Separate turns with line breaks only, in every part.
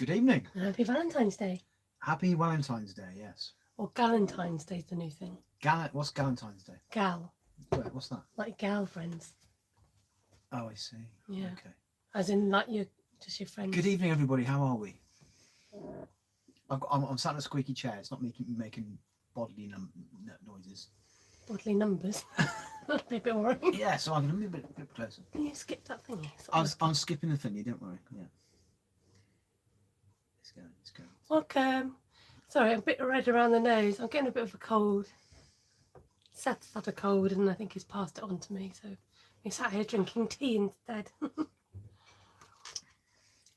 Good evening.
Happy Valentine's Day.
Happy Valentine's Day, yes.
Or Galentine's Day's the new thing.
What's Galentine's Day?
Gal.
What's that?
Like gal friends.
Oh, I see.
Yeah.
Okay.
As in like just your friends.
Good evening, everybody. How are we? I'm sat in a squeaky chair. It's not making bodily noises.
Bodily numbers. That'd be a bit worrying.
Yeah, so I'm going to be a bit closer.
Can you skip that thingy?
I'm skipping the thingy, don't worry. Yeah. It's going.
Welcome. Sorry, I'm a bit red around the nose. I'm getting a bit of a cold. Seth's had a cold and I think he's passed it on to me. So we sat here drinking tea instead.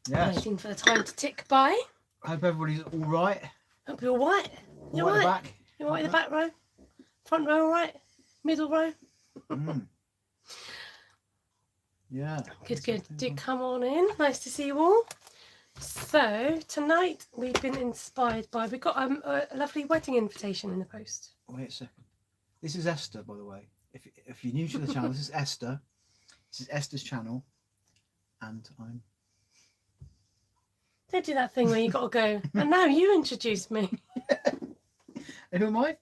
Yes.
Waiting for the time to tick by.
I hope everybody's all right.
Hope you're all right. You're
All right
right.
at the back.
You're right in the back row? Front row all right? Middle row?
Yeah.
Good. Do come on in. Nice to see you all. So tonight we've been inspired by, we got a lovely wedding invitation in the post.
Wait a second. This is Esther, by the way. If you're new to the channel, this is Esther. This is Esther's channel, and I'm.
Don't do that thing where you got to go. And now you introduce me.
And who am I?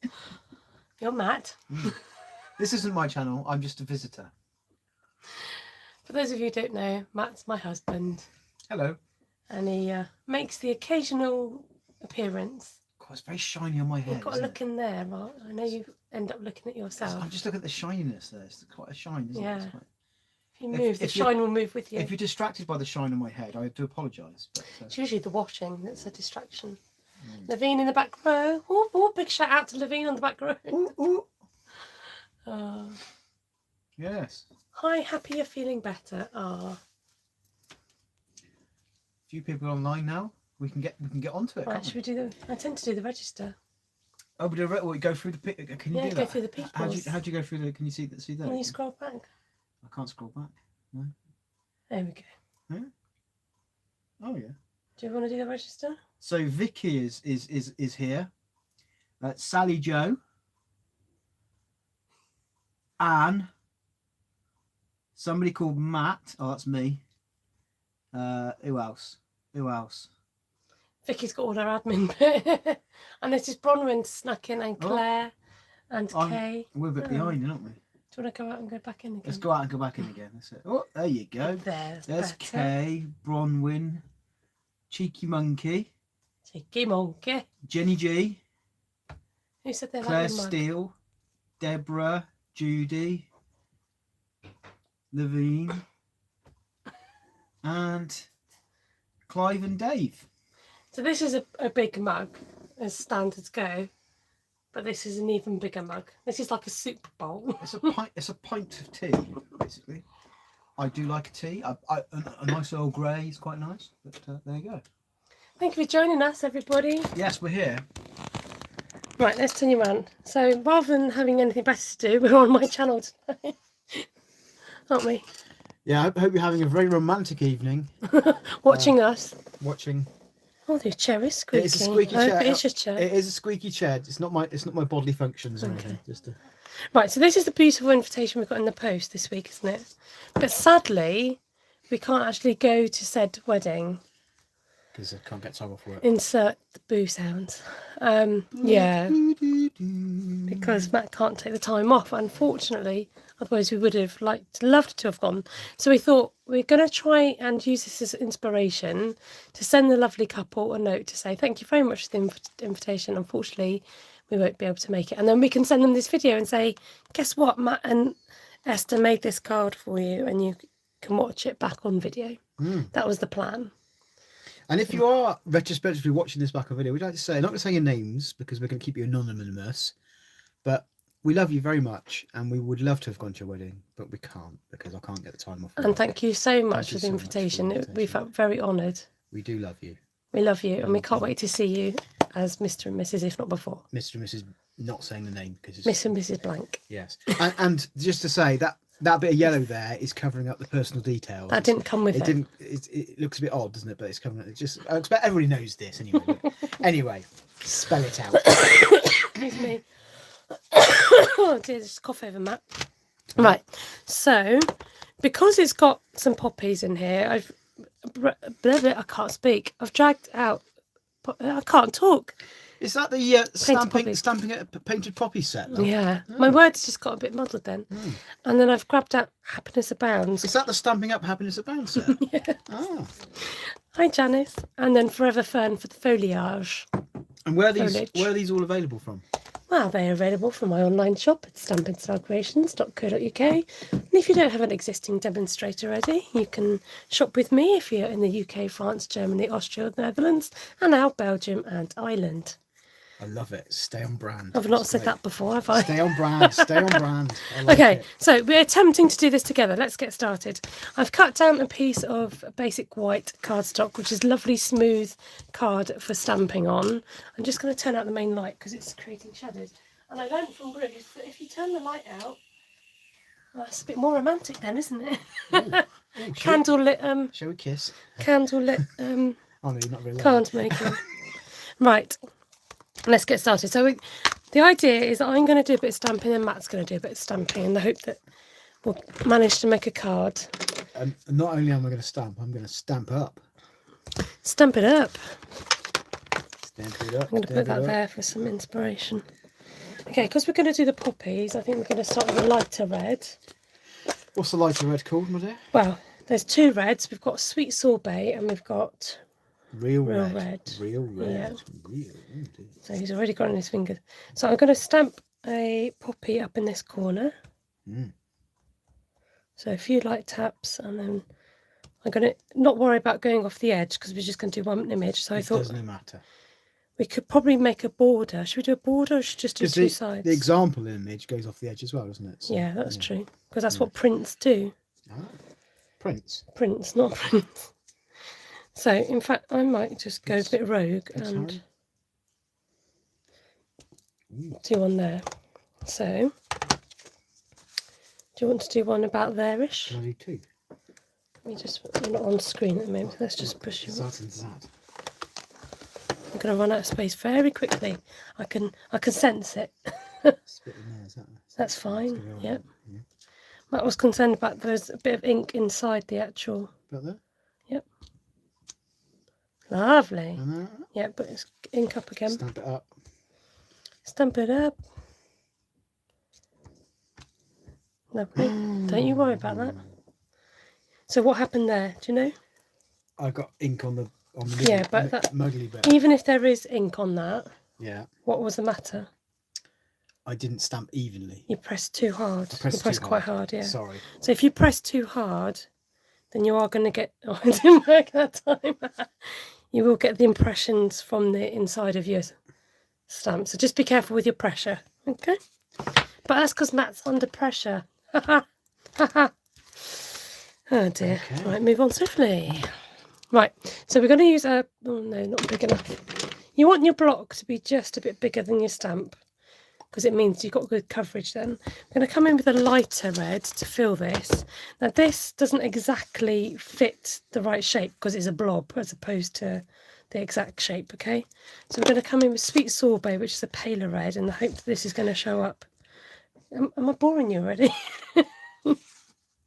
You're Matt.
This isn't my channel. I'm just a visitor.
For those of you who don't know, Matt's my husband.
Hello.
And he makes the occasional appearance.
God, it's very shiny on my head.
You've got to look in there, right? I know you end up looking at yourself.
I'm just looking at the shininess there. It's quite a shine, isn't it?
If you move, the shine will move with you.
If you're distracted by the shine on my head, I do apologise.
It's usually the washing that's a distraction. Levine in the back row. Oh, big shout out to Levine on the back row.
Yes.
Hi, happy you're feeling better.
Few people online now. We can get onto it.
Right, should we do the? I tend to do the register.
Oh, but we go through the pic. Can you do that?
Go through the people.
How do you go through the? Can you see that?
Can you scroll back?
I can't scroll back. No.
There we go.
Yeah. Oh yeah.
Do you want to do the register?
So Vicky is here. Sally Joe. Anne. Somebody called Matt. Oh, that's me. Who else?
Vicky's got all her admin bit. And there's just Bronwyn snuck in, and Claire and Kay.
We're a bit behind, aren't we?
Do you want to go out and go back in again?
Let's go out and go back in again. That's it. Oh, there you go. There's Kay, Bronwyn, Cheeky Monkey.
Cheeky Monkey.
Jenny G.
Who said they
Claire
like the mug?
Steele. Deborah. Judy. Levine. And Clive and Dave.
So this is a big mug, as standards go. But this is an even bigger mug. This is like a soup bowl.
It's a pint of tea, basically. I do like a tea. A nice Earl Grey is quite nice. But there you go.
Thank you for joining us, everybody.
Yes, we're here.
Right, let's turn you around. So rather than having anything better to do, we're on my channel tonight, aren't we?
Yeah, I hope you're having a very romantic evening.
Watching us.
Watching.
Oh, the chair is squeaky.
It's a squeaky chair.
It's just chair.
It is a squeaky chair. It's not my bodily functions or anything.
Right, so this is the beautiful invitation we got in the post this week, isn't it? But sadly, we can't actually go to said wedding.
Because I can't get time off work.
Insert the boo sounds. Yeah. Because Matt can't take the time off, unfortunately. Otherwise, we would have loved to have gone. So we thought we're going to try and use this as inspiration to send the lovely couple a note to say thank you very much for the invitation. Unfortunately, we won't be able to make it. And then we can send them this video and say, guess what? Matt and Esther made this card for you, and you can watch it back on video. That was the plan.
And if you are retrospectively watching this back on video, we'd like to say, I'm not going to say your names because we're going to keep you anonymous, but we love you very much and we would love to have gone to your wedding, but we can't because I can't get the time off.
And thank you so much for the invitation. We felt very honoured.
We do love you.
We love you, and we can't wait to see you as Mr. and Mrs., if not before.
Mr. and Mrs. Not saying the name because it's
Miss and Mrs. Blank.
Yes. And just to say that bit of yellow there is covering up the personal details.
That didn't come with it.
It looks a bit odd, doesn't it? But it's covering up. I expect everybody knows this anyway. Anyway, spell it out.
Excuse me. Oh dear, just cough over, Matt. Right. So, because it's got some poppies in here, I can't speak. I've dragged out. I can't talk.
Is that the
poppy.
stamping a painted poppy set? Love?
Yeah, my words just got a bit muddled then. And then I've grabbed out Happiness Abounds.
Is that the Stamping Up Happiness Abound set?
Yeah.
Ah.
Hi Janice. And then Forever Fern for the foliage.
And where are these all available from?
Well, they are available from my online shop at stampinstarcreations.co.uk. And if you don't have an existing demonstrator ready, you can shop with me if you're in the UK, France, Germany, Austria, the Netherlands, and now Belgium and Ireland.
I love it. Stay on brand.
I've not said that before, have I?
Stay on brand. Stay on brand. I like
Okay,
it.
so we're attempting to do this together. Let's get started. I've cut down a piece of basic white cardstock, which is lovely smooth card for stamping on. I'm just going to turn out the main light because it's creating shadows. And I learned from Bruce that if you turn the light out, well, it's a bit more romantic then, isn't it?
Ooh,
Candlelit.
Shall we kiss?
Candlelit.
Oh no, you're not really.
Card making. Right. Let's get started. So the idea is that I'm going to do a bit of stamping and Matt's going to do a bit of stamping in the hope that we'll manage to make a card.
And not only am I going to stamp, I'm going to stamp up.
Stamp it up.
Stamp it up.
I'm going to put that there for some inspiration. Okay, because we're going to do the poppies, I think we're going to start with a lighter red.
What's the lighter red called, my dear?
Well, there's two reds. We've got Sweet Sorbet and we've got
Real
red.
Real red.
Yeah.
Real.
So he's already got it in his fingers. So I'm going to stamp a poppy up in this corner. So a few light taps, and then I'm going to not worry about going off the edge because we're just going to do one image. So I thought
doesn't matter.
We could probably make a border. Should we do a border or should we just do two sides?
The example image goes off the edge as well, doesn't it? So,
yeah, that's true. Because that's what prints do.
Ah, prints.
Prints, not prints. So, in fact, I might just go a bit rogue and do one there. So, do you want to do one about there-ish?
Can I do two?
Let me just, I'm not on screen at the moment. Let's just push you.
That and that.
I'm going to run out of space very quickly. I can sense it.
Spit in there, is that?
That's fine. Yep.
Yeah.
Matt was concerned about there's a bit of ink inside the actual.
Got that?
Yep. Lovely.
And that?
Yeah, but it's ink up again.
Stamp it up.
Stamp it up. Lovely. Don't you worry about that. So what happened there? Do you know?
I got ink on the
yeah, but that,
muggly bit.
even if there is ink on that,
yeah.
What was the matter?
I didn't stamp evenly.
You pressed too hard. You pressed quite hard, yeah.
Sorry.
So if you press too hard, then you are going to get. Oh, it didn't work that time. You will get the impressions from the inside of your stamp. So just be careful with your pressure, okay? But that's because Matt's under pressure. Oh dear. Okay. Right, move on swiftly. Right, so we're going to use a... Oh no, not big enough. You want your block to be just a bit bigger than your stamp, because it means you've got good coverage then. I'm going to come in with a lighter red to fill this. Now this doesn't exactly fit the right shape because it's a blob as opposed to the exact shape, okay? So we're going to come in with Sweet Sorbet, which is a paler red, in the hope that this is going to show up. Am I boring you already?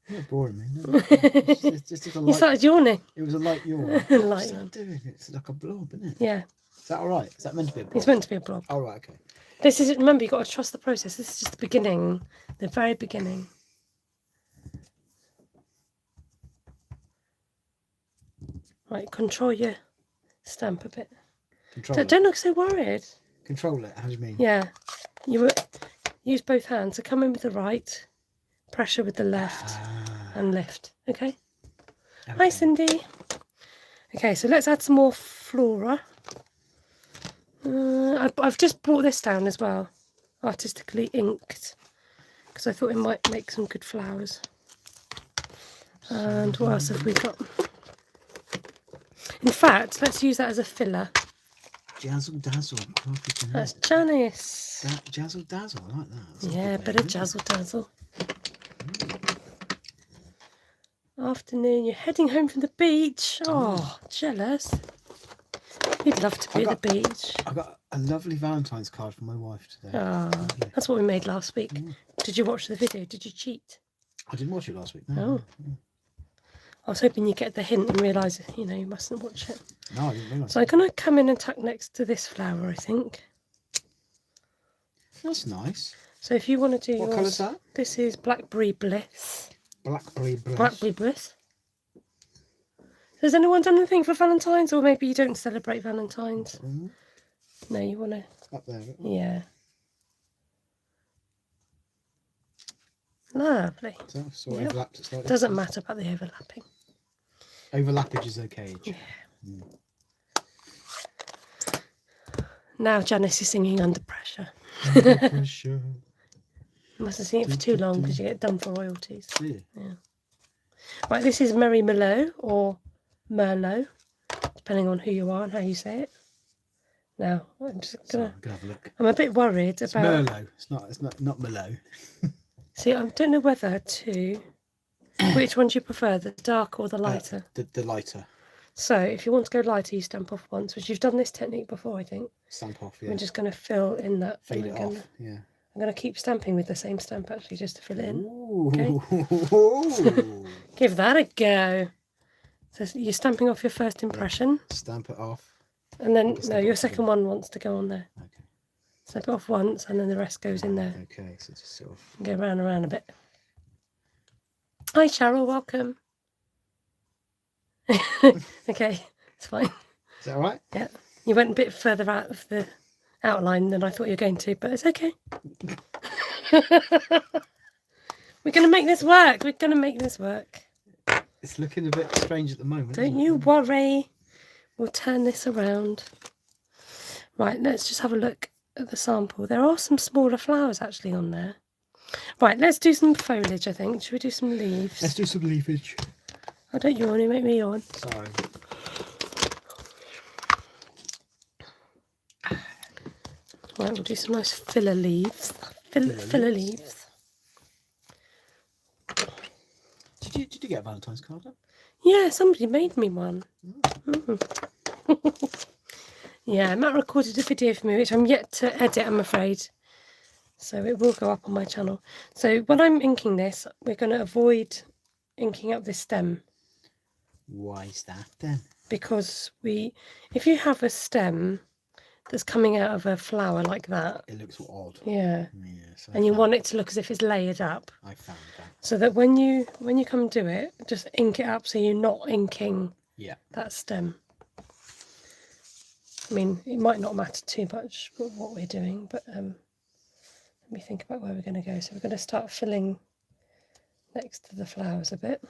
You're not boring me. No. It's just a light,
you started yawning.
It was a light yawn.
Light
What's
yawn.
that doing? It's like a blob, isn't it?
Yeah.
Is that all right? Is that meant to be a blob?
It's meant to be a blob.
Oh, right, okay.
This is, remember, you've got to trust the process. This is just the beginning, the very beginning. Right, control your stamp a bit. Don't look so worried.
Control it, how do you mean?
Yeah. You use both hands. So come in with the right, pressure with the left, and lift. Okay? Hi, Cindy. Okay, so let's add some more flora. I've just brought this down as well, artistically inked, because I thought it might make some good flowers. And what else have we got? In fact, let's use that as a filler.
Jazzle dazzle.
That's Janice.
Jazzle dazzle, I like that.
Yeah, a bit of jazzle dazzle. Afternoon, you're heading home from the beach. Oh, jealous. You'd love to be at the beach.
I got a lovely Valentine's card from my wife today.
Oh, that's what we made last week. Did you watch the video? Did you cheat?
I didn't watch it last week. No.
I was hoping you get the hint and realise, you know, you mustn't watch it.
No, I didn't realise.
So I'm going to come in and tuck next to this flower, I think.
That's nice.
So if you want to do
What
yours,
colour's that?
this is Blackberry Bliss.
Blackberry Bliss.
Blackberry Bliss. Has anyone done anything for Valentine's, or maybe you don't celebrate Valentine's? No, you want to...
Up there.
Yeah. Lovely.
So,
Yep.
overlapped it slightly.
Doesn't matter about the overlapping.
Overlappage is okay.
Yeah. Now Janice is singing Under Pressure.
Under pressure.
You mustn't sing it for too long because you get done for royalties.
Yeah.
Yeah. Right, this is Merry Merlot or Merlot, depending on who you are and how you say it. Now, I'm just gonna
have a look.
I'm a bit worried
It's
about
Merlot. It's not Merlot.
See, I don't know whether to which one do you prefer, the dark or the lighter?
The lighter.
So if you want to go lighter, you stamp off once, which you've done this technique before, I think.
Stamp off, yeah.
We're just going to fill in that.
Fade it off, yeah.
I'm going to keep stamping with the same stamp actually, just to fill it in.
Ooh.
Okay. Give that a go. So you're stamping off your first impression.
Yeah. Stamp it off.
And then, no, your second one wants to go on there.
Okay.
Stamp it off once and then the rest goes in there.
Okay, so just sort of...
Go round and round a bit. Hi Cheryl, welcome. Okay, it's fine.
Is that all right?
Yeah. You went a bit further out of the outline than I thought you were going to, but it's okay. We're going to make this work. We're going to make this work.
It's looking a bit strange at the moment.
Don't you worry. We'll turn this around. Right, let's just have a look at the sample. There are some smaller flowers actually on there. Right, let's do some foliage, I think. Should we do some leaves?
Let's do some leafage.
Oh, don't yawn, you make me yawn.
Sorry.
Right, we'll do some nice filler leaves. Filler leaves.
Did you get a Valentine's card?
Yeah, somebody made me one. Yeah, Matt recorded a video for me, which I'm yet to edit, I'm afraid. So it will go up on my channel. So when I'm inking this, we're going to avoid inking up this stem.
Why is that then?
Because if you have a stem that's coming out of a flower like that,
it looks odd.
Yeah.
So
and you want it to look as if it's layered up.
I found that.
So that when you come do it, just ink it up so you're not inking that stem. I mean, it might not matter too much what we're doing, but let me think about where we're going to go. So we're going to start filling next to the flowers a bit.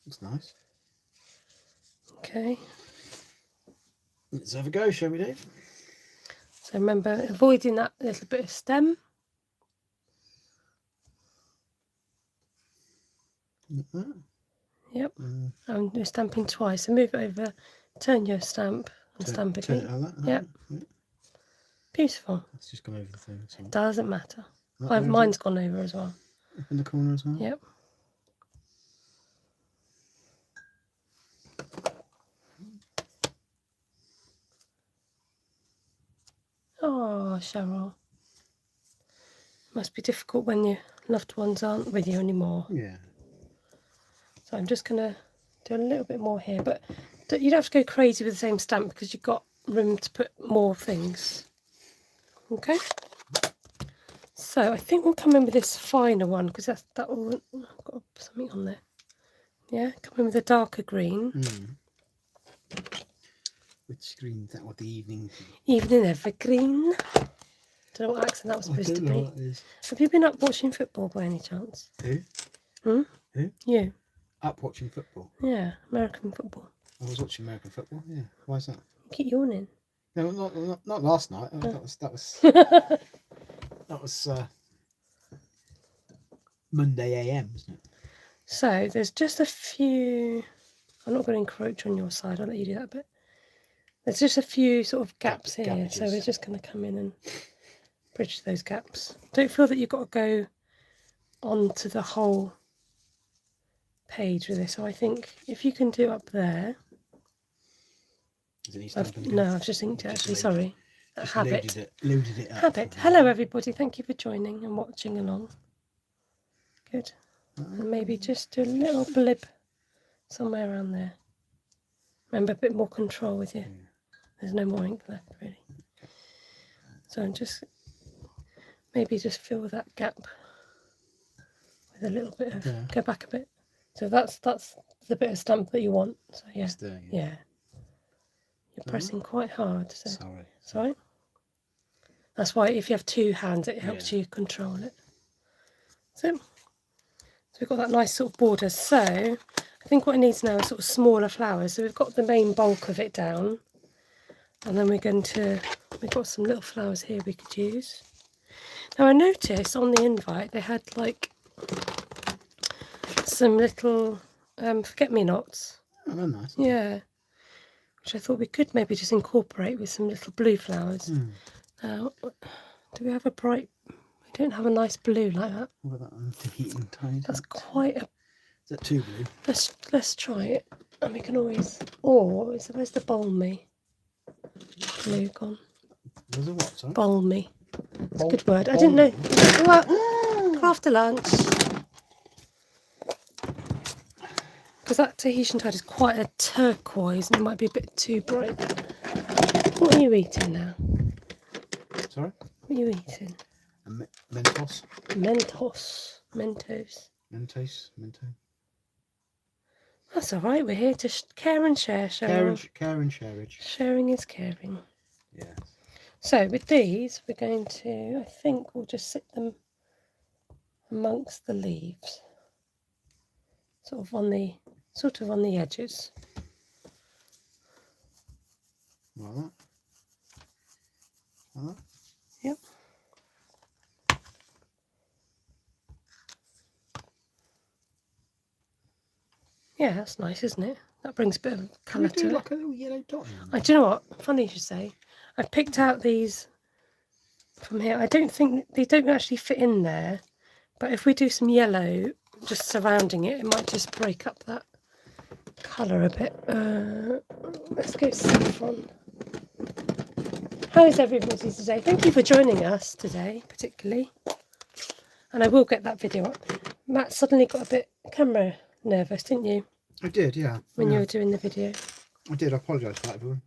Looks nice.
Okay.
Let's have a go, shall we, Dave?
So remember, avoiding that little bit of stem. Yep. And we're stamping twice. So move it over, turn your stamp and stamp again.
Turn it like that.
Yep. Beautiful.
It's just gone over the thing.
It doesn't matter.
Right,
mine's gone over as well.
Up in the corner as well?
Yep. Oh, Cheryl. Must be difficult when your loved ones aren't with you anymore.
Yeah. So
I'm just going to do a little bit more here, but you don't have to go crazy with the same stamp because you've got room to put more things. Okay. So I think we'll come in with this finer one because that will. I've got something on there. Yeah, come in with a darker green.
Which green is that? What, the evening?
Evening evergreen. Don't know what accent that was supposed to be. Have you been up watching football by any chance?
Who?
Who? You.
Up watching football?
Yeah, American football.
I was watching American football. Yeah. Why is that?
You keep yawning.
No, not last night. That was that was Monday AM, wasn't it?
So there's just a few. I'm not going to encroach on your side. I'll let you do that bit. There's just a few sort of gaps here,
Gappages.
so we're just going to come in and bridge those gaps. Don't feel that you've got to go onto the whole page with this. So I think if you can do up there.
Is it
No, I've just inked it actually. Sorry.
Just
Habit.
loaded it up.
Habit. Hello, everybody. Thank you for joining and watching along. Good. And maybe just do a little blib somewhere around there. Remember, a bit more control with you. There's no more ink left, really. So I'm just maybe just fill that gap with a little bit of. Go back a bit. So that's the bit of stamp that you want. So yeah,
There,
yeah. You're pressing quite hard. So. Sorry. That's why if you have two hands, it helps you control it. So we've got that nice sort of border. So I think what it needs now is sort of smaller flowers. So we've got the main bulk of it down, and then we've got some little flowers here we could use. Now I noticed on the invite they had like some little forget-me-nots.
Oh, they're nice.
Yeah, which I thought we could maybe just incorporate with some little blue flowers. Now, do we have a bright? We don't have a nice blue like that.
What about that heat and tide?
That's quite a.
Is that too blue?
Let's try it, and we can always. Or where's the balmy blue gone?
There's a what? Sorry.
Balmy. It's a good word. I didn't know. What? After lunch. Because that Tahitian tide is quite a turquoise, and it might be a bit too bright. What are you eating now?
Sorry.
What are you eating?
Mentos.
Mentos.
Mento.
That's all right. We're here to care and share.
Care and shareage.
Sharing is caring.
Yes.
So with these, we're going to. I think we'll just sit them amongst the leaves, sort of on the edges.
Like that. Like that.
Yep. Yeah, that's nice, isn't it? That brings a bit of colour to it.
Like a little yellow dot.
Do you know what? Funny you should say. I picked out these from here. I don't think they don't actually fit in there, but if we do some yellow just surrounding it, it might just break up that colour a bit. Let's go saffron. How is everybody today? Thank you for joining us today, particularly. And I will get that video up. Matt suddenly got a bit camera nervous, didn't you?
I did, yeah.
When you were doing the video.
I did. I apologise for that, everyone.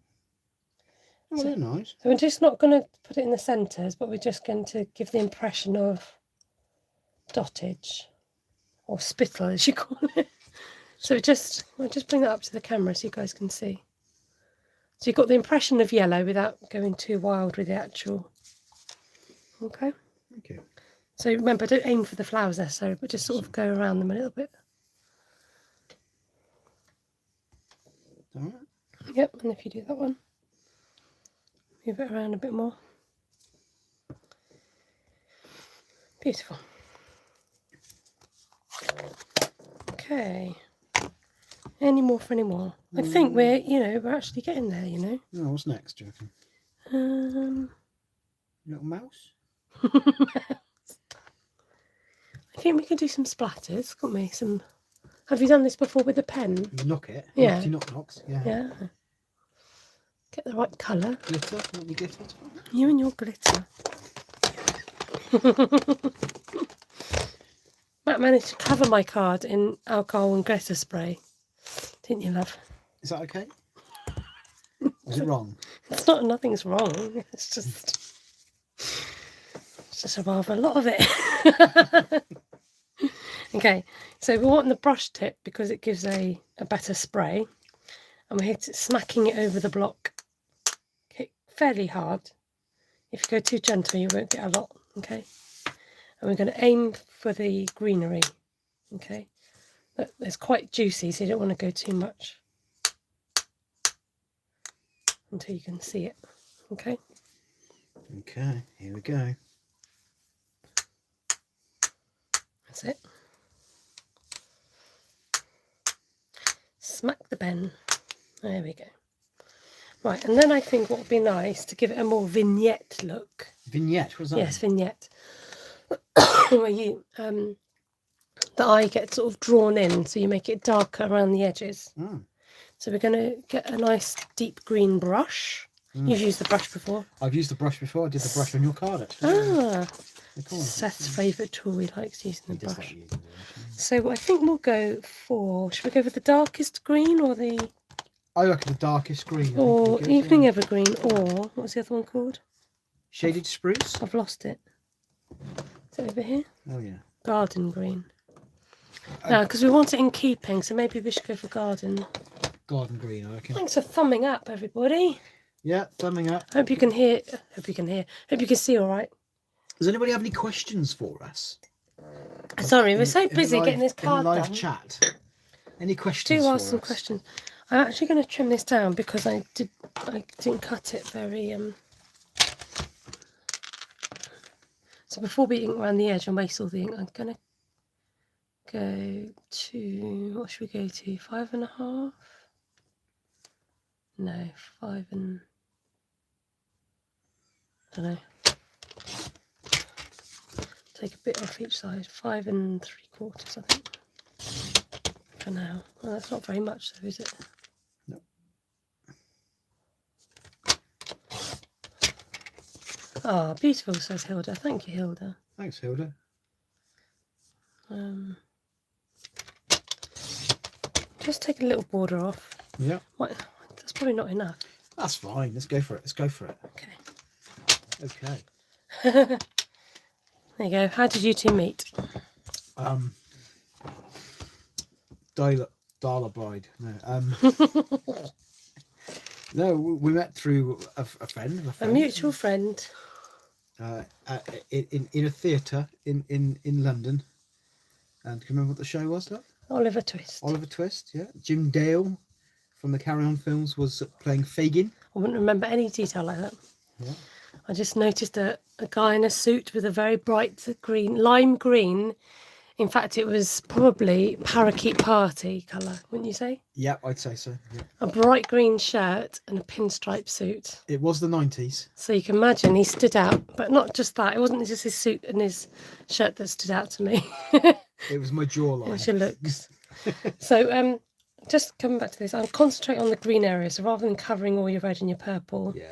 Oh, they're nice.
So we're just not going to put it in the centres, but we're just going to give the impression of dottage, or spittle, as you call it. So we'll just bring that up to the camera so you guys can see. So you've got the impression of yellow without going too wild with the actual. Okay.
Thank you.
So remember, don't aim for the flowers necessarily, but just sort of go around them a little bit.
All right.
Yep, and if you do that one, move it around a bit more. Beautiful. Okay. Any more for any more? I think we're actually getting there,
Oh, what's next, do you
Um,
reckon? Little mouse?
I think we can do some splatters, can't we? Have you done this before with a pen?
You knock it?
Yeah.
Knocks, yeah.
Yeah. Get the right colour.
Glitter? Want me glitter?
You and your glitter. Matt managed to cover my card in alcohol and glitter spray. Didn't you, love?
Is that okay? Was it wrong?
It's not, nothing's wrong. It's just a rather a lot of it. Okay, so we want the brush tip because it gives a better spray. And we're smacking it over the block. Okay, fairly hard. If you go too gentle, you won't get a lot. Okay, and we're going to aim for the greenery. Okay, but it's quite juicy, so you don't want to go too much until you can see it. Okay.
Okay, here we go.
That's it. Smack the pen. There we go. Right, and then I think what would be nice to give it a more vignette look.
Vignette, what's that?
Yes, vignette. Where you the eye gets sort of drawn in, so you make it darker around the edges.
Oh.
So we're going to get a nice deep green brush, You've used the brush before.
I've used the brush before. I did the brush on your card actually.
Ah,
The corner.
Seth's favourite tool. He likes using
He
the
does
brush.
like using the brush.
So I think we'll go for. Should we go for the darkest green or the
I reckon the darkest green. I think
or
would be good,
evening
yeah.
evergreen or what was the other one called?
Shaded spruce.
I've lost it. Is it over here?
Oh yeah.
Garden green. No, because we want it in keeping, so maybe we should go for garden.
Garden green, I reckon.
Thanks for thumbing up, everybody.
Yeah, thumbing up.
Hope you can hear. Hope you can hear. Hope you can see all right.
Does anybody have any questions for us?
Sorry, we're
In-
so
in the
busy
live-
getting this card
in the live
done.
chat. Any questions?
Do
for
ask some
us?
questions. I'm actually going to trim this down because I didn't cut it very. So before we ink around the edge and waste all the ink, I'm going to go to, what should we go to? 5.5? No, 5 and, I don't know. Take a bit off each side. 5 3/4, I think. For now. Well, that's not very much though, is it?
No.
Ah, beautiful, says Hilda. Thank you, Hilda.
Thanks, Hilda.
Just take a little border off.
Yeah.
That's probably not enough.
That's fine. Let's go for it. Let's go for it.
Okay.
Okay.
There you go. How did you two meet?
Darla Bride. No. No, we met through a friend.
A mutual friend.
In a theatre in London. And can you remember what the show was? Look?
Oliver Twist.
Oliver Twist. Yeah. Jim Dale from the Carry On films was playing Fagin.
I wouldn't remember any detail like that.
Yeah.
I just noticed a guy in a suit with a very bright green, lime green. In fact, it was probably parakeet party colour, wouldn't you say?
Yeah, I'd say so. Yeah.
A bright green shirt and a pinstripe suit.
It was the 90s.
So you can imagine he stood out, but not just that. It wasn't just his suit and his shirt that stood out to me.
It was my jawline.
It was your looks. So just coming back to this, I'll concentrate on the green area. So rather than covering all your red and your purple,
Yeah,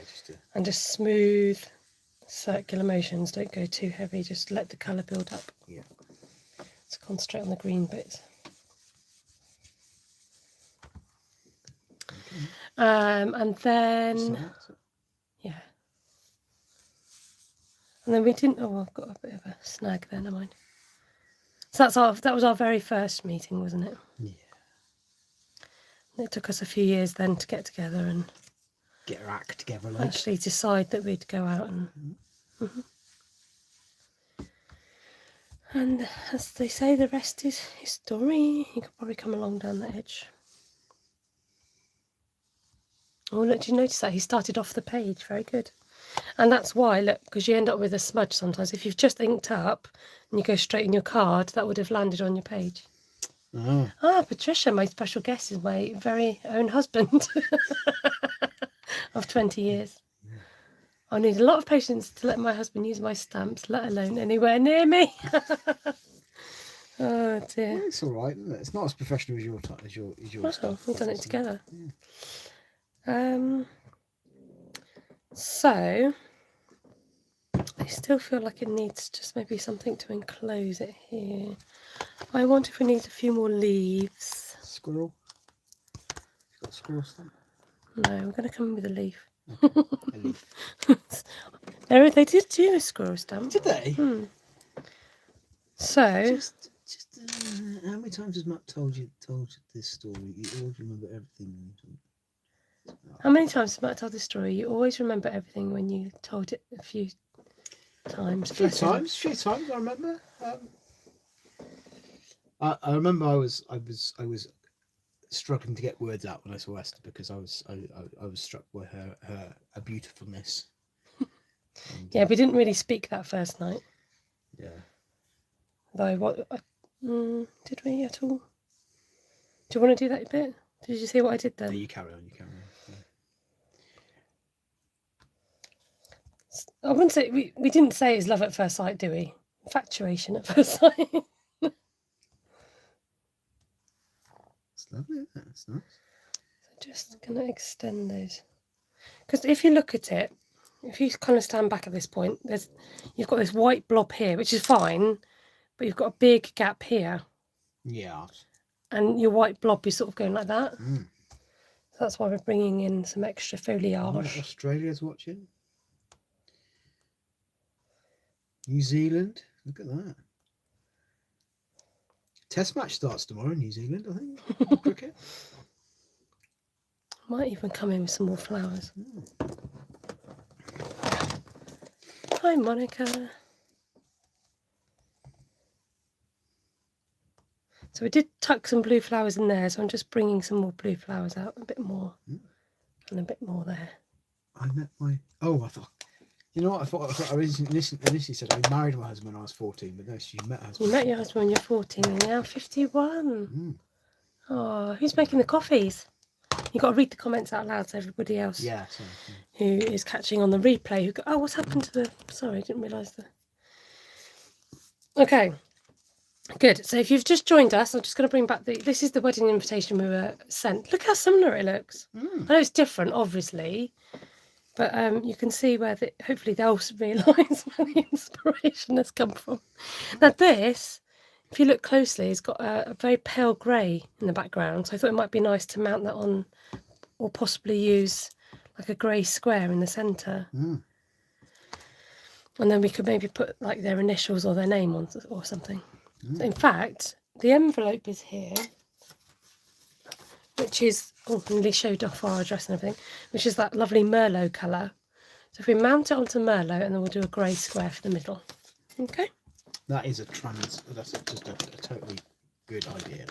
and just smooth circular motions, don't go too heavy, just let the colour build up.
Yeah.
Let's concentrate on the green bits.
Okay.
And then, yeah. And then we didn't, oh, I've got a bit of a snag there, never mind. So that was our very first meeting, wasn't it?
Yeah.
It took us a few years then to get together and
Get our act together, like.
actually decide that we'd go out and... And as they say, the rest is history. You could probably come along down that edge. Oh, look, did you notice that? He started off the page. Very good. And that's why, look, because you end up with a smudge sometimes. If you've just inked up and you go straight in your card, that would have landed on your page.
Oh.
Ah, Patricia, my special guest, is my very own husband of 20 years. I need a lot of patience to let my husband use my stamps, let alone anywhere near me. Oh dear.
Well, it's all right, isn't it? It's not as professional as your
Well,
stuff.
we've done it together.
Yeah.
So I still feel like it needs just maybe something to enclose it here. I wonder if we need a few more leaves.
Squirrel. You've got a squirrel stamp.
No, we're going to come in with a leaf.
Okay. A leaf.
They did do a squirrel stamp.
Did they?
So
Just how many times has Matt told you this story? You always remember everything.
how many times has Matt told this story? You always remember everything when you told it a few times.
A few
bless him.
times. I remember. I remember I was struggling to get words out when I saw Esther because I was struck by her beautifulness. And,
Yeah, we didn't really speak that first night.
yeah.
Though, did we at all? Do you want to do that a bit? Did you see what I did
No,
then?
you carry on. Yeah.
I wouldn't say we didn't say it's love at first sight, do we? Infatuation at first sight.
It's lovely, isn't it? It's nice.
So just gonna extend those. Because if you look at it, if you kind of stand back at this point, you've got this white blob here, which is fine, but you've got a big gap here.
Yeah.
And your white blob is sort of going like that.
Mm.
So that's why we're bringing in some extra foliage.
Australia's watching. New Zealand. Look at that. Test match starts tomorrow in New Zealand, I think. Cricket.
Might even come in with some more flowers.
Mm.
Hi, Monica. So we did tuck some blue flowers in there, so I'm just bringing some more blue flowers out, a bit more, and a bit more there.
I met my... Oh, I thought... You know what? I thought I initially said I married my husband when I was 14, but no, she met her husband.
You met your husband when you're 14 and now 51.
Mm.
Oh, who's making the coffees? You've got to read the comments out loud so everybody else who is catching on the replay who go, oh, what's happened to the... Sorry, I didn't realise the... Okay. Good. So if you've just joined us, I'm just going to bring back this is the wedding invitation we were sent. Look how similar it looks.
Mm.
I know it's different, obviously, but you can see where hopefully they'll realise where the inspiration has come from. Now this, if you look closely, has got a very pale grey in the background. So I thought it might be nice to mount that on, or possibly use like a grey square in the centre.
Mm.
And then we could maybe put like their initials or their name on or something.
Mm.
So in fact, the envelope is here, which is, oh, nearly showed off our address and everything, which is that lovely Merlot colour. So if we mount it onto Merlot, and then we'll do a grey square for the middle. Okay.
That is that's just a totally good idea.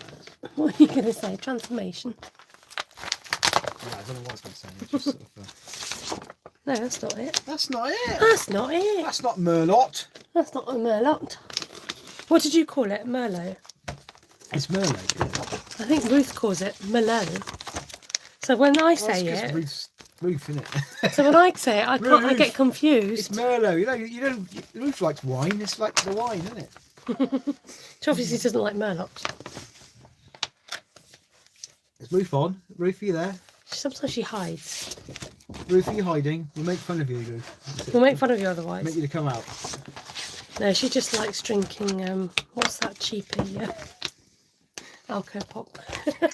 What are you going to say? Transformation?
Yeah, I don't know what I was going to say. It's just sort of,
No, that's not it.
That's not it.
That's not it.
That's not Merlot.
That's not a Merlot. What did you call it? Merlot?
It's Merlot. Yeah.
I think Ruth calls it Merlot. So when I say it...
Ruth, innit?
So when I say it, I get confused.
It's Merlot. You know, Ruth likes wine. It's like the wine, isn't it?
She obviously doesn't like Merlot.
Is Ruth on? Ruth, are you there?
Sometimes she hides.
Ruth, are you hiding? We'll make fun of you, Ruth.
We'll make fun of you otherwise.
Make you to come out.
No, she just likes drinking, what's that cheapy? Alcopop.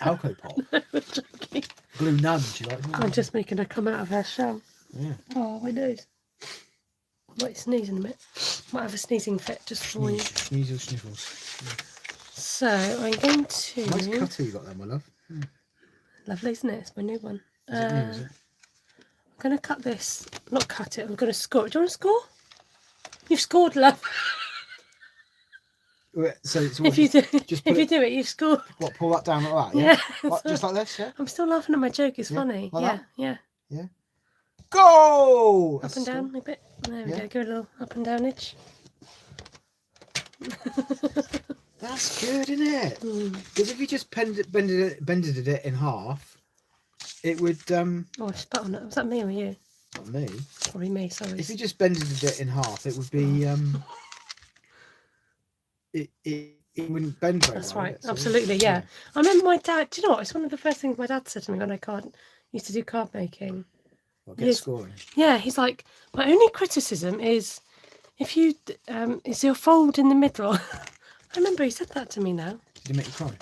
Alcopop?
No, I'm joking.
Blue Nun, she likes.
I'm just making her come out of her shell.
Yeah.
Oh, my nose. Might sneeze in a minute. Might have a sneezing fit just for you.
Sneeze or sniffles. Yeah.
So I'm going to...
Nice cutter you got there, my love.
Lovely, isn't it? It's my new one.
Is it new, is it?
I'm going to cut this. Not cut it, I'm going to score it. Do you want to score? You've scored, love.
So
If you do it, you've scored.
What, pull that down like that? Yeah.
Yeah.
Like, just like this, yeah?
I'm still laughing at my joke. It's funny.
like
Yeah,
that?
yeah.
Yeah. Go!
Up and down a bit. There we go. Go a little up and down itch.
That's good, isn't it? Because if you just bended it in half, it would...
Oh, I spat on it. Was that me or you?
Not me.
Probably me, sorry.
If you just bended it in half, it would be... It wouldn't bend very
That's
well,
right.
would it? So,
Absolutely, yeah. I remember my dad... Do you know what? It's one of the first things my dad said to me when I used to do card making.
Well, get scoring.
Yeah, he's like, my only criticism is if you... is your fold in the middle. I remember he said that to me now.
Did he make you cry?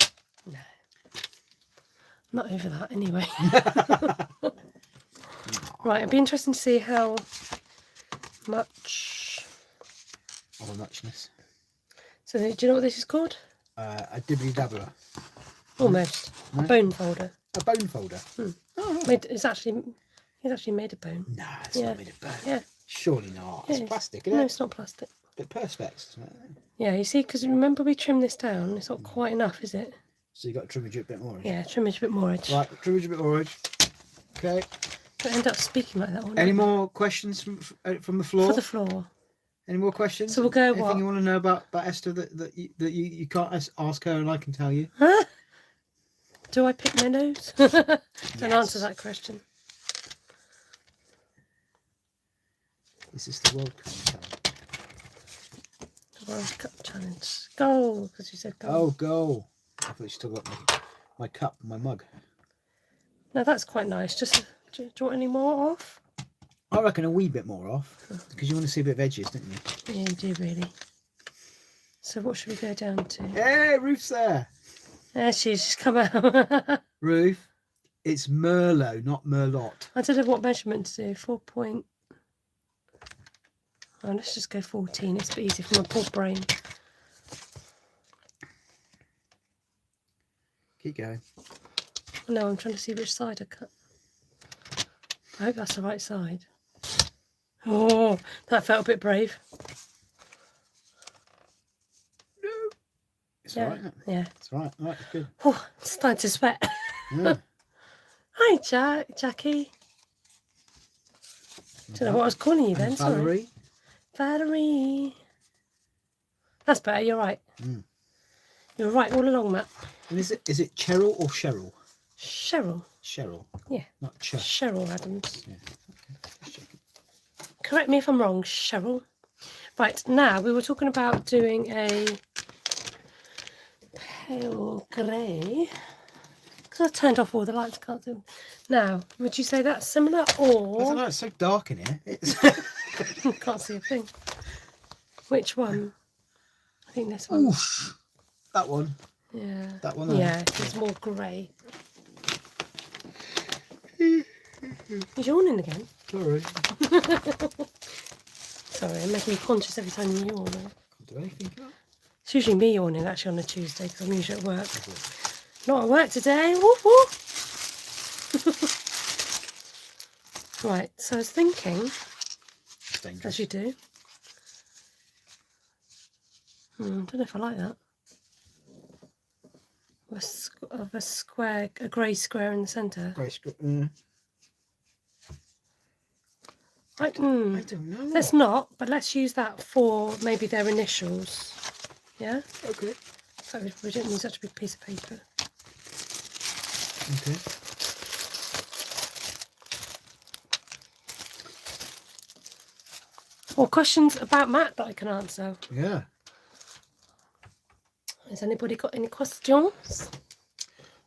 No. Not over that, anyway. Right, it'd be interesting to see how much...
Oh, muchness.
So, do you know what this is called?
A dibbly-dabbler.
Almost.
No?
A bone folder.
A bone folder. Oh, right.
He's actually made of bone.
No, it's not made of bone.
Yeah.
Surely not. It's plastic, isn't
No,
it?
it's not plastic.
Bit perspex, isn't it?
Yeah, you see, because remember we trimmed this down. It's not quite enough, is it?
So you got to trim it a bit more.
Yeah, trim it a bit more.
Right, trim it a bit more. Okay.
Don't end up speaking like that one.
Any more questions from the floor?
For the floor.
Any more questions?
So we'll go.
Anything
What?
you want to know about Esther that you can't ask her and I can tell you?
Huh? Do I pick my nose? Don't
Yes.
answer that question.
Is this the World Cup challenge?
The World Cup challenge. Goal, because you said goal.
Oh, goal. I thought you still got my cup, my mug.
No, that's quite nice. Do you want any more off?
I reckon a wee bit more off, because you want to see a bit of edges, don't you?
Yeah, you do really. So what should we go down to?
Hey, Ruth's there.
There she is, she's come out.
Ruth, it's Merlot, not Merlot.
I don't know what measurement to do. 4 point. Oh, let's just go 14. It's a bit easy for my poor brain.
Keep going.
No, I'm trying to see which side I cut. I hope that's the right side. Oh, that felt a bit brave.
No. It's
Yeah,
all right, isn't it?
yeah.
It's all right. All right, it's good.
Oh, it's starting to sweat.
Yeah.
Hi, Jackie. Don't know what I was calling you then.
And
Sorry.
Valerie.
Valerie. That's better. You're right.
Mm.
You're right all along, Matt.
And is it Cheryl or Cheryl?
Cheryl.
Cheryl.
Yeah.
Not Cher.
Cheryl Adams.
Yeah. Okay. Just checking.
Correct me if I'm wrong, Cheryl. Right, now we were talking about doing a pale grey. Because I turned off all the lights, can't do them. Now, would you say that's similar
I don't
or...
know, it's so dark in here. It's
Can't see a thing. Which one? I think this one.
Oof. That one.
Yeah.
That one there.
Yeah, it's more grey. You're yawning again.
Sorry.
Sorry, I'm making you conscious every time you yawn.
Can't do anything.
It's usually me yawning actually on a Tuesday because I'm usually at work. Not at work today. Woof woof. Right, so I was thinking,
It's dangerous.
as you do. I don't know if I like that. Of a square, a grey square in the centre.
Grey script.
I
I don't know.
Let's not, but let's use that for maybe their initials. Yeah?
Okay.
So we don't need such a big piece of paper.
Okay.
Or questions about Matt that I can answer.
Yeah.
Has anybody got any questions?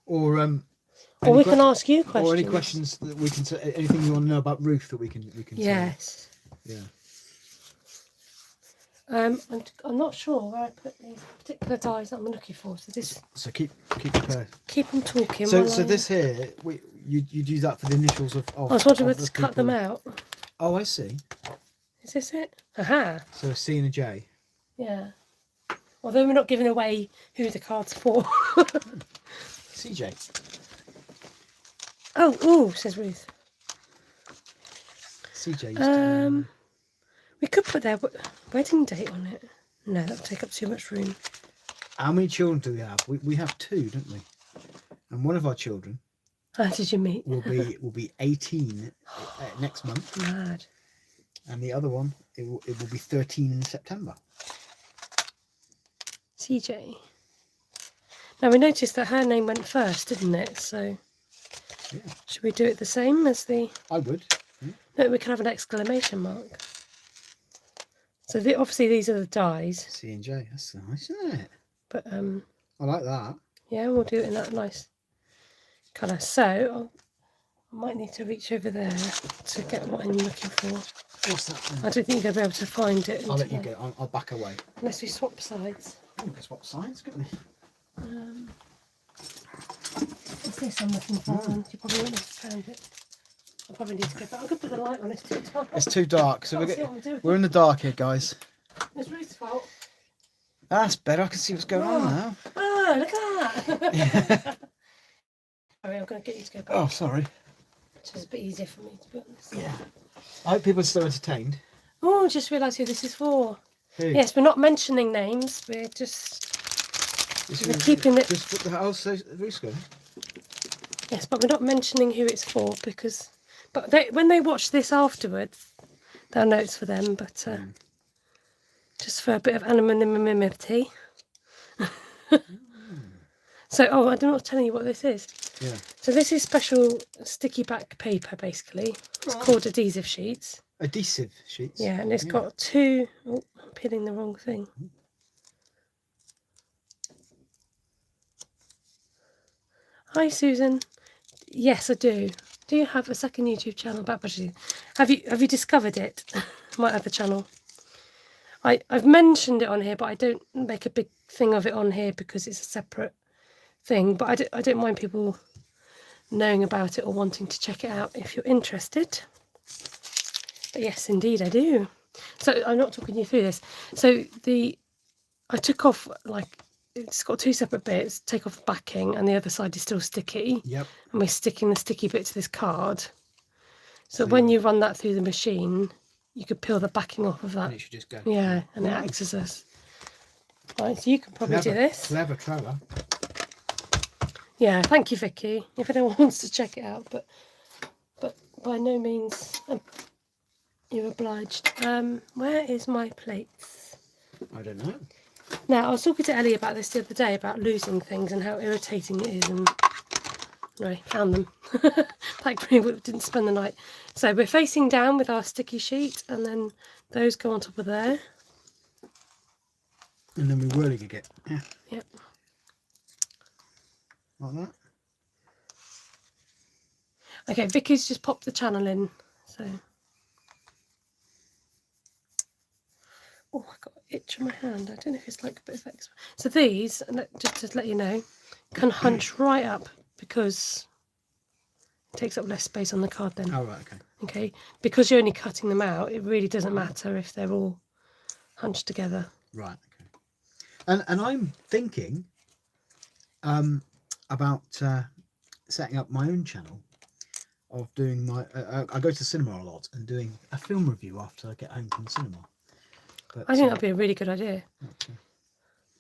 Or
Or we can ask you questions.
Or any questions that we can say, anything you want to know about Ruth that we can say.
Yes.
Yeah.
I'm not sure where I put the particular dies that I'm looking for. So this,
So keep prepared.
keep them talking.
So
while I-
this here, you'd use that for the initials of.
I was wondering
of
whether
the
to cut them
people.
out.
Oh, I see.
Is this it? Aha.
So a C and a J.
Yeah. Although we're not giving away who the card's for.
CJ.
Oh, says Ruth.
CJ.
We could put their wedding date on it. No, that would take up too much room.
How many children do we have? We have 2, don't we? And one of our children
How did you meet?
will be 18 next month,
Mad.
and the other one it will be 13 in September.
CJ. Now we noticed that her name went first, didn't it? So
Yeah,
should we do it the same as the...
I would.
No, we can have an exclamation mark. So obviously these are the dies,
C and J. That's nice, isn't it?
but
I like that.
yeah, we'll do it in that nice colour. So I might need to reach over there to get what I'm looking for.
What's that then?
I don't think you're going to be able to find it.
I'll let you
until-
go. I'll back away.
Unless we swap sides.
Oh, we can swap sides, couldn't we?
What's this I'm looking for? You probably wouldn't have found it. I probably need to go back. I'm going to put the light on. It's too dark.
It's too dark, so
Can't see what I'm doing.
we're in the dark here, guys.
It's Ruth's fault.
That's better. I can see what's going on now.
Oh, look at that. Sorry, I'm going to get you to go back.
Oh, sorry.
Which is a bit easier for me to be honest.
Yeah. I hope people are still entertained.
Oh, I just realised who this is for.
Who?
Yes, we're not mentioning names. We're just...
Just,
we're keeping it...
Just put the house. Ruth's going.
Yes, but we're not mentioning who it's for because... But when they watch this afterwards, they'll know it's for them, but just for a bit of anonymity. So, I'm not telling you what this is.
Yeah.
So this is special sticky back paper, basically. It's called adhesive sheets.
Adhesive sheets.
Yeah, and it's got 2... Oh, I'm peeling the wrong thing. Hi, Susan. Yes, I do. Do you have a second YouTube channel about budgeting? Have you discovered it? My other channel. I've mentioned it on here, but I don't make a big thing of it on here because it's a separate thing. But I don't mind people knowing about it or wanting to check it out if you're interested. But yes, indeed, I do. So I'm not talking you through this. So I took off, like, it's got two separate bits. Take off the backing, and the other side is still sticky.
Yep.
And we're sticking the sticky bit to this card. So when you run that through the machine, you could peel the backing off of that.
And it should just go.
Yeah, and it acts as a... Right, so you can probably do this.
Clever Trevor.
Yeah, thank you, Vicky. If anyone wants to check it out, but by no means you're obliged. Where is my plates?
I don't know.
Now, I was talking to Ellie about this the other day, about losing things and how irritating it is, and anyway, found them. Thankfully, we didn't spend the night. So we're facing down with our sticky sheet, and then those go on top of there.
And then we're whirling again. Yeah.
Yep.
Like that.
Okay, Vicky's just popped the channel in, so... Oh, I got an itch on my hand. I don't know if it's like a bit of extra. So these, just to let you know, can hunch right up because it takes up less space on the card then.
Oh, right, okay.
Okay, because you're only cutting them out, it really doesn't matter if they're all hunched together.
Right, okay. And I'm thinking about setting up my own channel of doing my... I go to the cinema a lot and doing a film review after I get home from the cinema. But,
I think that'd be a really good idea.
okay.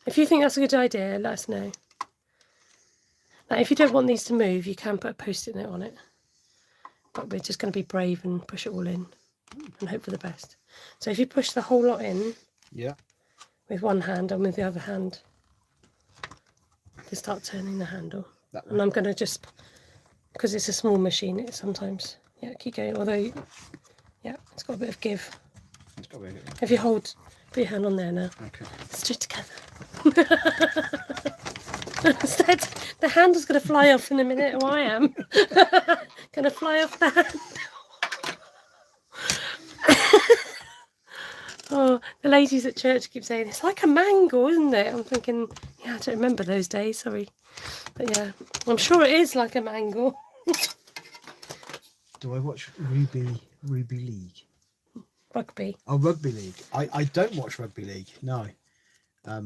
If you think that's a good idea, let us know. Now, if you don't want these to move, you can put a post-it note on it. But we're just going to be brave and push it all in and hope for the best. So if you push the whole lot in with one hand and with the other hand, to start turning the handle. And I'm going to just, because it's a small machine, it sometimes, keep going. Although, it's got a bit of give.
It's got to be
If you put your hand on there now.
okay.
Let's do it together. Instead, the handle's going to fly off in a minute, or I am. Going to fly off the hand. Oh, the ladies at church keep saying, it's like a mango, isn't it? I'm thinking, I don't remember those days, sorry. But yeah, I'm sure it is like a mango.
Do I watch Ruby League?
Rugby.
Oh, Rugby League. I don't watch Rugby League, no. I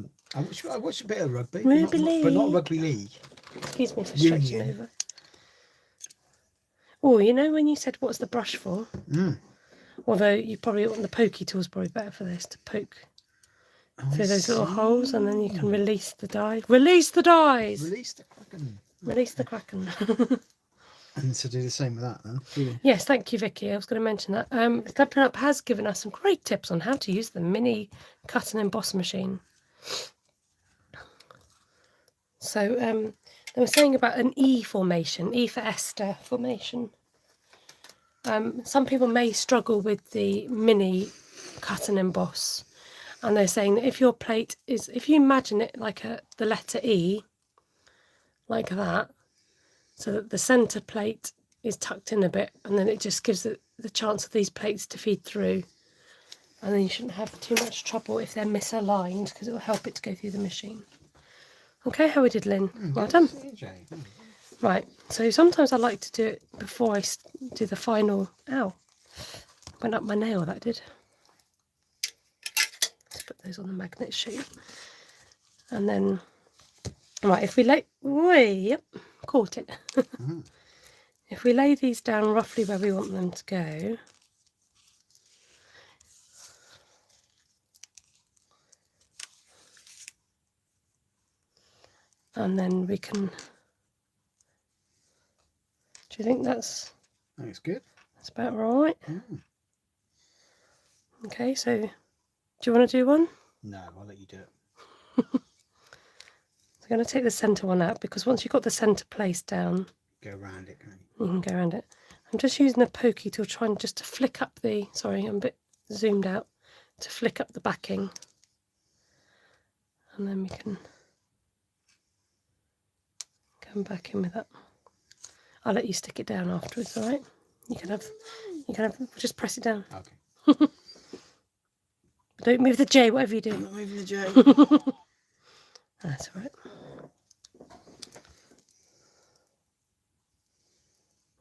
watch a bit of rugby, but not Rugby League.
Excuse me for stretching over. Oh, you know when you said what's the brush for? Although you probably want the pokey tool's probably better for this, to poke through those little holes, and then you can release the die. Release the dies!
Release the Kraken.
Release the Kraken.
And to do the same with that, then.
Yes, thank you, Vicky. I was going to mention that. Stampinup has given us some great tips on how to use the mini cut and emboss machine. So they were saying about an E formation, E for Esther formation. Some people may struggle with the mini cut and emboss, and they're saying that if your plate is, if you imagine it like the letter E, like that, so that the centre plate is tucked in a bit, and then it just gives it the chance of these plates to feed through, and then you shouldn't have too much trouble if they're misaligned, because it will help it to go through the machine. Okay, how we did, Lynn? Well done. Right, so sometimes I like to do it before I do the final... Ow, went up my nail, that did. Let's put those on the magnet sheet. And then, right, if we lay... Yep, caught it. If we lay these down roughly where we want them to go... And then we can... Do you think that's...
I think it's good.
That's about right. Okay, so do you want to do one?
No, I'll let you do it.
I'm going to take the centre one out, because once you've got the centre placed down...
Go around it, can
you can go around it. I'm just using a pokey tool, trying just to flick up the... Sorry, I'm a bit zoomed out. To flick up the backing. And then we can come back in with that. I'll let you stick it down afterwards, all right? You can have, just press it down.
Okay.
Don't move the J, whatever you do.
I'm not moving the J.
That's all right.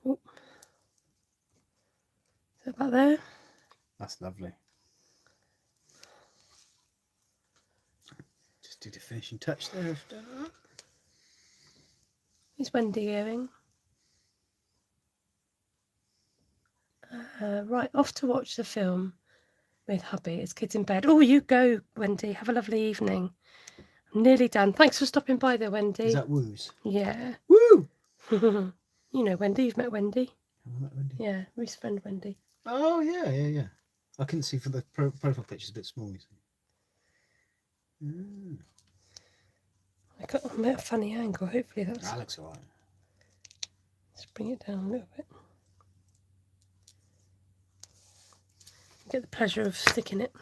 Oh. Is that about there?
That's lovely. Just do the finishing touch there.
Is Wendy going? Right, off to watch the film with hubby. It's kids in bed. Oh, you go, Wendy. Have a lovely evening. I'm nearly done. Thanks for stopping by there, Wendy.
Is that woos?
Yeah.
Woo!
You know Wendy. You've met Wendy.
Have I met Wendy?
Yeah, Ruth's friend Wendy.
Oh, yeah. I couldn't see from the profile pictures, a bit small, you see. Mm.
I'm at a funny angle. Hopefully that's...
That looks alright.
Let's bring it down a little bit. Get the pleasure of sticking it.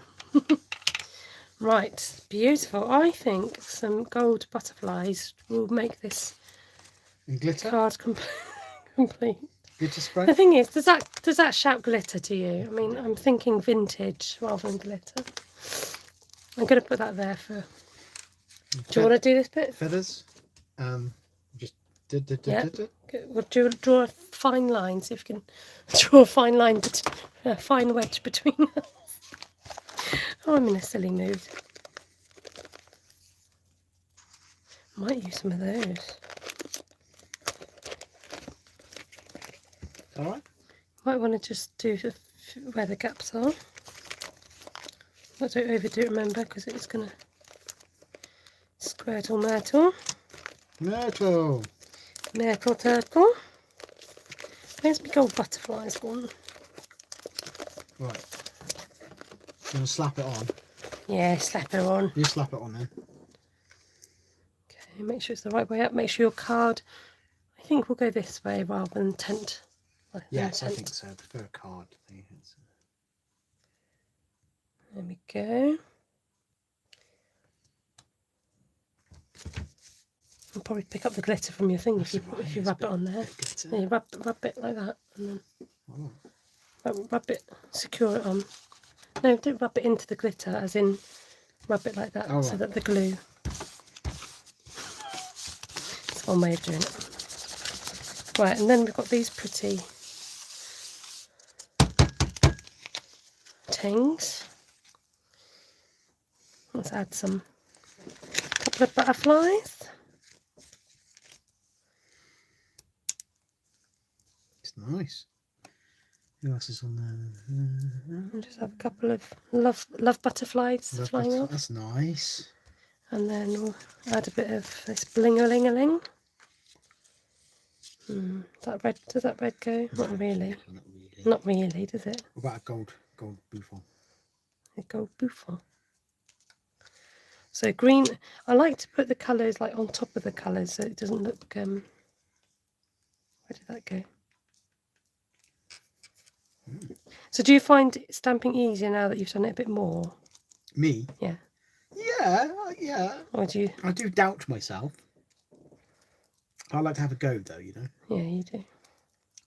Right, beautiful. I think some gold butterflies will make this
And glitter?
card complete.
Glitter spray?
The thing is, does that shout glitter to you? I mean, I'm thinking vintage rather than glitter. I'm going to put that there for... Do you want to do this bit?
Feathers? Just...
Yeah. We'll draw a fine line, see if you can draw a fine line, a fine wedge between us. Oh, I'm in a silly mood. Might use some of those.
Alright.
Might want to just do where the gaps are. But don't overdo it, remember, because it's going to squirtle myrtle.
Myrtle!
Myrtle turtle. Where's my gold butterflies gone?
Right. You want to slap it on?
Yeah, slap her on.
You slap it on then.
Okay, make sure it's the right way up. Make sure your card, I think we'll go this way rather than tent.
Yes, I think so. I prefer a card thing.
There we go. I'll probably pick up the glitter from your thing if you rub it on there. Yeah, rub it like that, and then rub it, secure it on. No, don't rub it into the glitter, as in rub it like that, so that the glue. That's one way of doing it. Right, and then we've got these pretty tings. Let's add some couple of butterflies.
It's nice. Who else is on there?
And just have a couple of love butterflies flying off.
That's nice.
And then we'll add a bit of this bling-a-ling-a-ling. Does that red go? Not really. Not really, does it?
What about a gold bouffant?
A gold bouffant. So green, I like to put the colours like on top of the colours so it doesn't look, where did that go? So do you find stamping easier now that you've done it a bit more?
Me?
Yeah.
Yeah.
Or do you?
I do doubt myself. I like to have a go though, you know.
Yeah, you do.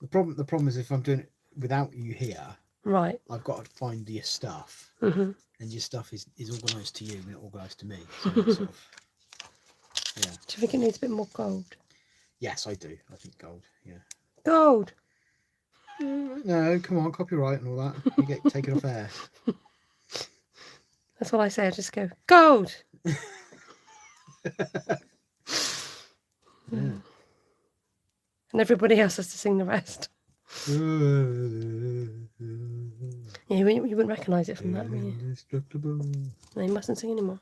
The problem is if I'm doing it without you here,
right,
I've got to find your stuff,
and
your stuff is organised to you and not organised to me. So sort of, yeah.
Do you think it needs a bit more gold?
Yes, I do. I think gold. Yeah.
Gold.
No, come on, copyright and all that. You get taken off air.
That's what I say. I just go gold.
Yeah.
And everybody else has to sing the rest. Yeah, you wouldn't recognise it from that, would you?
Indestructible.
No, you mustn't sing anymore.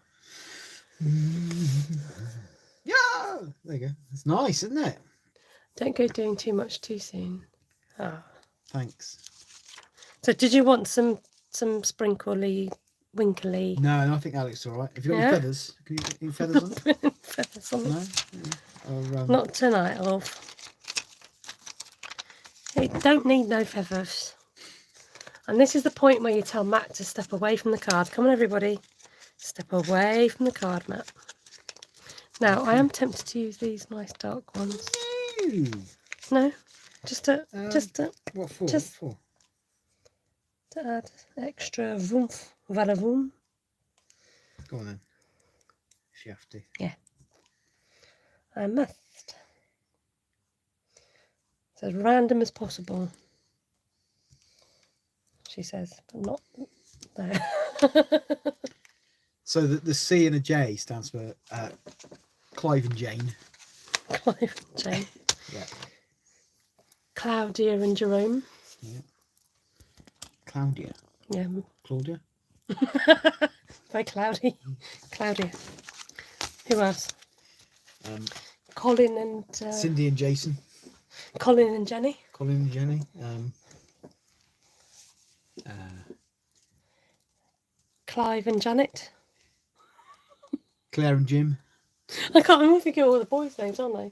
Yeah, there you go. It's nice, isn't it?
Don't go doing too much too soon. Ah.
Thanks.
So, did you want some sprinkly, winkly?
No, I think that looks all right. If you got
Yeah?
your feathers, can you get your feathers on?
Feathers on it?
No. Or,
Not tonight, love. You don't need no feathers. And this is the point where you tell Matt to step away from the card. Come on, everybody. Step away from the card, Matt. Now, I am tempted to use these nice dark ones.
Ew.
No? Just to
What for?
just-
What for?
to add extra voomph, valavoom.
Go on then. If you have to.
I must. It's as random as possible, she says, but not there.
So the C and a J stands for Clive and Jane.
Clive and Jane.
Yeah.
Claudia and Jerome.
Yeah. Claudia.
Yeah.
Claudia.
Very cloudy. Claudia. Who else? Colin and
Cindy and Jason.
Colin and Jenny.
Colin and Jenny.
Clive and Janet.
Claire and Jim.
I can't remember if you get all the boys' names, aren't they?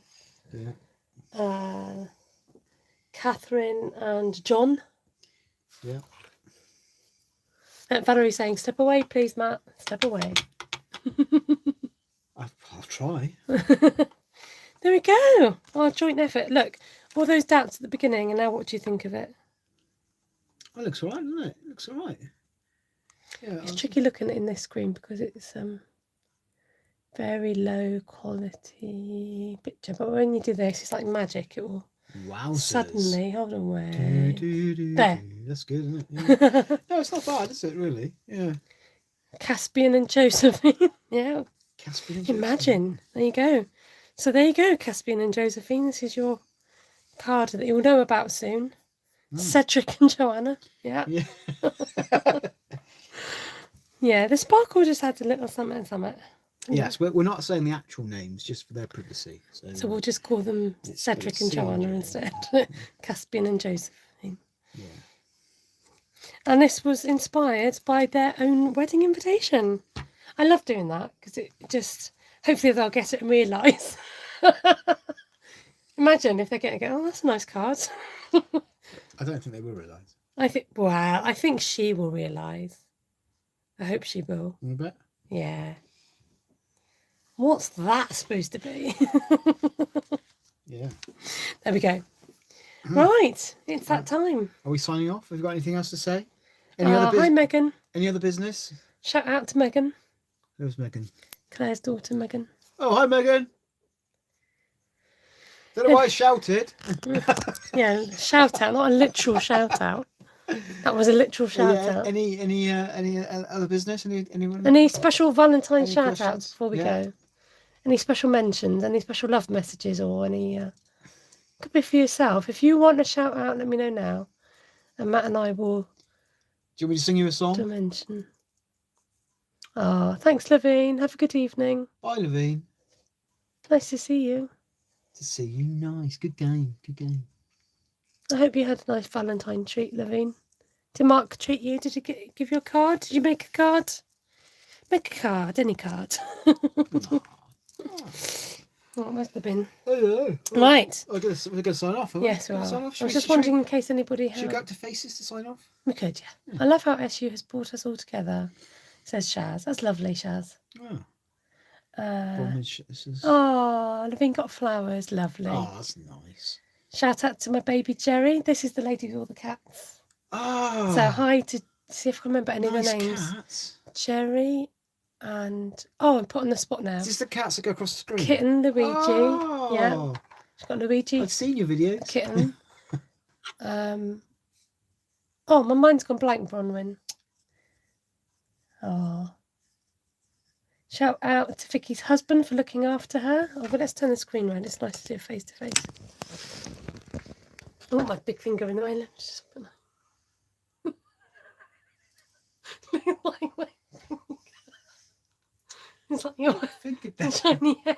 Yeah.
Catherine and John.
Yeah.
Valerie's saying, "Step away, please, Matt. Step away."
I'll try.
There we go. Our joint effort. Look, all those doubts at the beginning, and now what do you think of it?
Well, it looks alright, doesn't it? It looks alright. Yeah.
It's tricky looking in this screen because it's very low quality picture. But when you do this, it's like magic. It will suddenly. Hold on, wait. There.
That's good, isn't it? Yeah. No, it's not bad, is it? Really? Yeah.
Caspian and Josephine. Yeah.
Caspian.
Imagine. There you go. So there you go, Caspian and Josephine. This is your card that you'll know about soon. Cedric and Joanna. Yeah.
Yeah.
Yeah, the sparkle just adds a little something.
Yes, we're not saying the actual names, just for their privacy.
So we'll just call them Cedric and Joanna instead. Caspian and Josephine.
Yeah.
And this was inspired by their own wedding invitation. I love doing that because it just, hopefully they'll get it and realise. Imagine if they get it and go, oh, that's a nice card.
I don't think they will realise.
I think she will realise. I hope she will.
You bet?
Yeah. What's that supposed to be?
Yeah.
There we go. Right, it's that time.
Are we signing off? Have you got anything else to say? Hi,
Megan.
Any other business?
Shout out to Megan.
Who's Megan?
Claire's daughter, Megan.
Oh, hi, Megan. Don't know why I shouted.
Yeah, shout out, not a literal shout out. That was a literal shout out.
Any other business? Anyone?
Any special Valentine's
Any
shout
questions?
outs before we
Yeah.
go? Any special mentions? Any special love messages or any? Could be for yourself. If you want a shout out, let me know now, and Matt and I will.
Do you want me to sing you a song?
Dimension. Oh, thanks, Levine. Have a good evening.
Bye, Levine.
Nice to see you.
To see you. Nice. Good game. Good game.
I hope you had a nice Valentine treat, Levine. Did Mark treat you? Did he give you a card? Did you make a card? Make a card, any card. What must have been?
Hello.
Right.
We're going to sign off.
Yes, we are.
Sign
I
off?
was just wondering in case anybody
Should we
had.
go up to Faces to sign off?
We could, yeah. I love how SU has brought us all together, says Shaz. That's lovely, Shaz.
Oh. This is...
Oh, Levine got flowers. Lovely.
Oh, that's nice.
Shout out to my baby Jerry. This is the lady with all the cats.
Oh.
So hi to see if I can remember any of
nice
their names.
Cats.
Jerry and I'm put on the spot now.
Is this the cats that go across the screen?
Kitten, Luigi.
Oh.
Yeah. She's got Luigi.
I've seen your videos.
Kitten. Oh, my mind's gone blank, Bronwyn. Oh. Shout out to Vicky's husband for looking after her. Oh, but let's turn the screen around. It's nice to do it face to face. Oh, my big finger in the way. Let me just put my... It's like your shiny head.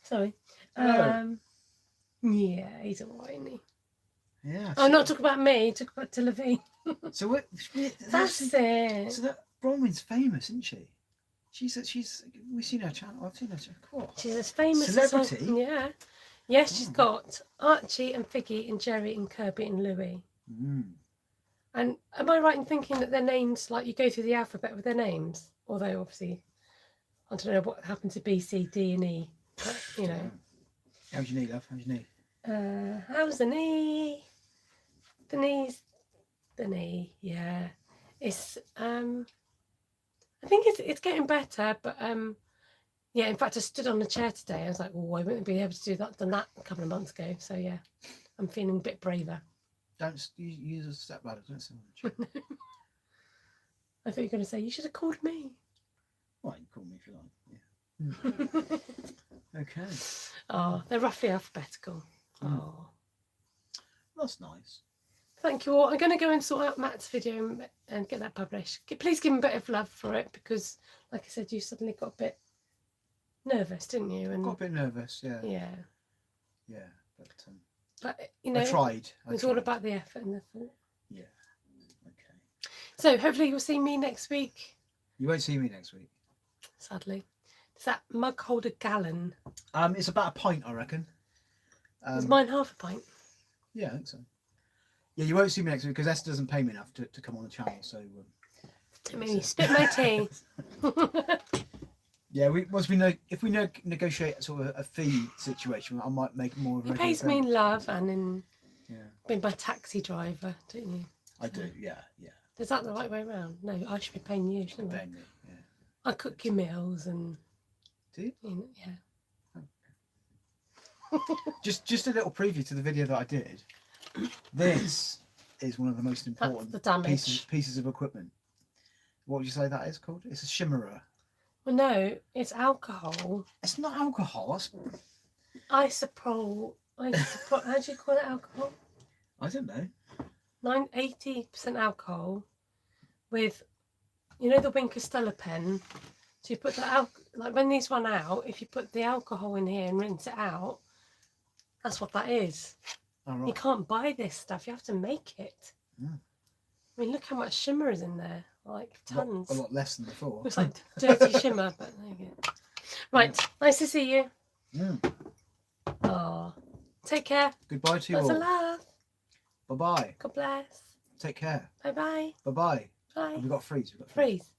Sorry.
Hello.
Yeah, he's alright, isn't he?
Yeah.
Oh, not talk about me. Talk about Levine.
So what?
That's it.
So that Bronwyn's famous, isn't she? She's. We've seen her channel. I've seen her channel. Cool.
She's as famous
Celebrity?
as yeah. Yes, she's got Archie and Figgy and Jerry and Kirby and Louie.
Mm.
And am I right in thinking that their names, like you go through the alphabet with their names? Although obviously, I don't know what happened to B, C, D, and E. But, you know.
How's your knee, love? How's your knee?
How's the knee? The knee. Yeah, it's I think it's getting better, but yeah. In fact, I stood on a chair today. I was like, oh, I wouldn't be able to done that a couple of months ago. So yeah, I'm feeling a bit braver.
Don't use a step ladder. Don't sit on the chair.
I thought you were going to say you should have called me.
Well, you can call me if you like. Yeah. Okay.
Oh, they're roughly alphabetical. Oh,
that's nice.
Thank you all. I'm going to go and sort out Matt's video and get that published. Please give him a bit of love for it because, like I said, you suddenly got a bit nervous, didn't you? And
got a bit nervous, yeah.
Yeah.
Yeah,
but you know,
I tried.
It's all about the effort and the thought.
Yeah. Okay.
So hopefully you'll see me next week.
You won't see me next week.
Sadly. Does that mug hold a gallon?
It's about a pint, I reckon.
Is mine half a pint?
Yeah, I think so. Yeah, you won't see me next week because Esther doesn't pay me enough to come on the channel. So
don't make me spit my tea.
Yeah, if we negotiate sort of a fee situation, I might make more of a.
He pays me in love and in
yeah.
being my taxi driver, don't you?
I do, yeah.
Is that the right way around? No, I should be paying you, shouldn't I?
Paying me, yeah.
I cook your meals and.
Do you?
Yeah.
Just a little preview to the video that I did. This is one of the most important pieces of equipment. What would you say that is called? It's a shimmerer.
Well, no, it's alcohol.
It's not alcohol. It's...
Isopropyl. How do you call it? Alcohol?
I don't know.
80% alcohol with, you know, the Wink Stella pen. So you put the like when these run out, if you put the alcohol in here and rinse it out, that's what that is. Oh, right. You can't buy this stuff. You have to make it. I mean, look how much shimmer is in there. Like tons.
A lot less than before.
It's like dirty shimmer, but there you go. Right, nice to see you. Oh, take care.
Goodbye to you all.
Lots of love.
Bye-bye.
God bless.
Take care.
Bye-bye.
Bye-bye.
Bye.
We've got freeze.
Freeze.